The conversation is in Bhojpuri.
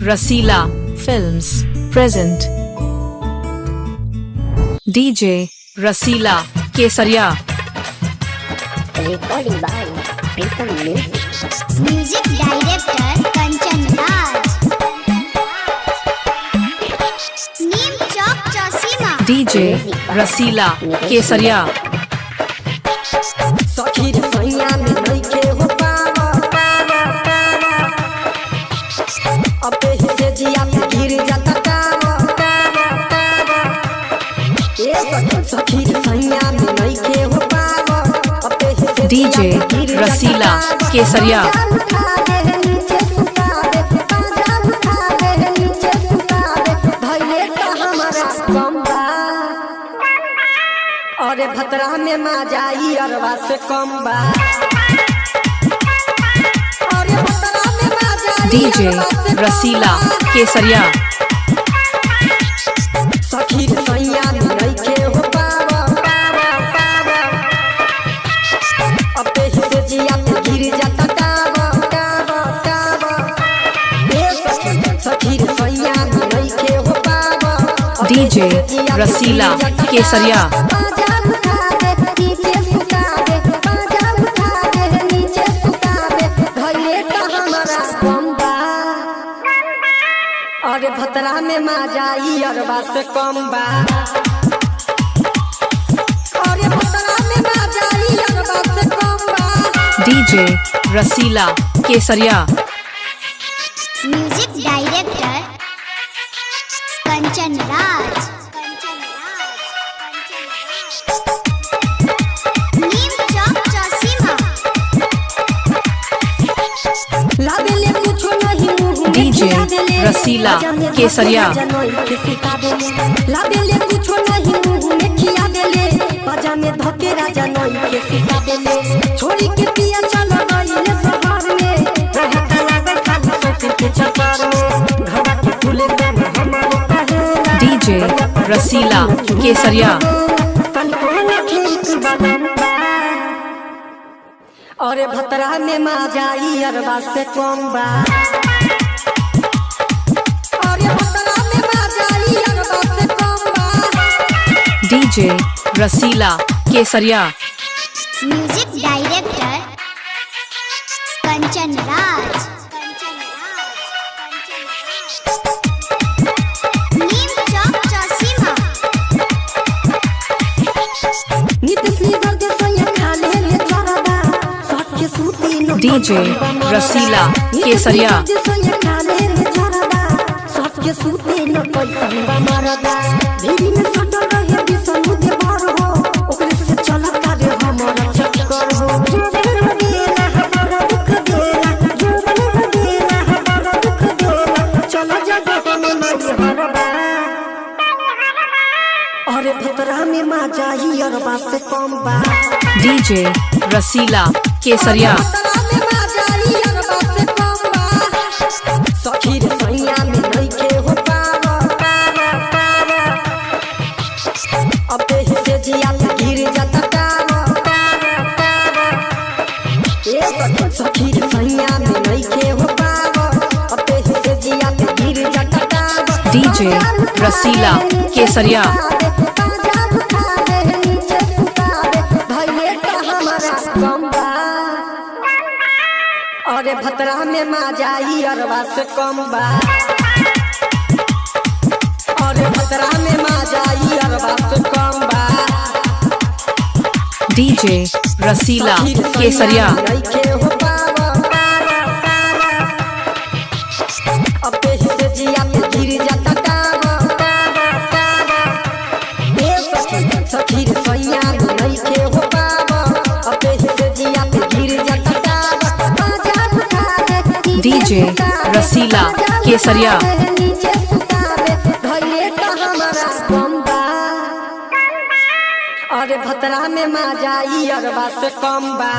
Rasila Films present DJ Rasila Kesaria. Recording by Peter Music. Music Director Kanchan Raj. Neem Chowk Chausima. DJ Rasila Kesaria. सखी रे सैया में नइखे हो पावा अबे ही से जिया पे गिर जाता कावा ए सखी रे सैया में नइखे हो पावा अबे ही से DJ Rasila Kesaria. नीचे सुता दे पाजा उठा दे नीचे सुता दे भइले त हमारा कमबा अरे भतरा में मा जाई अरवा से कम बा अरे भतरा में मा जाई DJ Rasila Kesaria. सखी रे सैया में नइखे हो पावा अबे ही से जिया पे गिर जाता कावा ए सखी रे सैया में नइखे हो पावा DJ Rasila Kesaria. अरे भतरा में मा जाई अरवा से कम बा अरे भतरा में मा जाई अरवा से कम बा DJ Rasila Kesaria. Music Director Kanchan Raj. Neem Chowk Chausima. लादेले कुछो नहीं मुंह में DJ Rasila Kesaria. लादेले कुछो नहीं मुंह में खिया देले बाजा में धके राजा नई के सिखा देले छोड़ी के पिया चलो गईले सफर में रहता लागे खाली सोच के चक्कर में घड़ा के फूले में हमारे पहला DJ Rasila Kesaria. अरे भतरा में मा जाई अरवा से कम बा अरे भतरा में मा जाई अरवा से कम बा DJ Rasila Kesaria. Music Director Kanchan Raj. Neem Chowk Chausima. DJ Rasila Kesaria. अरे भतरा में मा जाई अरवा से कम बा DJ Rasila Kesaria. सखी रे सैया में नइखे हो पावा अबे ही से जिया पे गिर जाता कावा ए सखी रे सैया में नइखे हो पावा अबे ही से जिया पे गिर जाता कावा DJ Rasila Kesaria. अरे भतरा में मा जाई अरवा से कम बा अरे भतरा में मा जाई अरवा से कम बा DJ Rasila Kesaria. नइखे हो पावा अबे ही से जिया पे गिर जाता कावा ए सखी रे सैया नइखे हो पावा अबे ही से जिया पे गिर जाता कावा DJ Rasila Kesaria. अरे भतरा में मा जाई अरवा से कम बा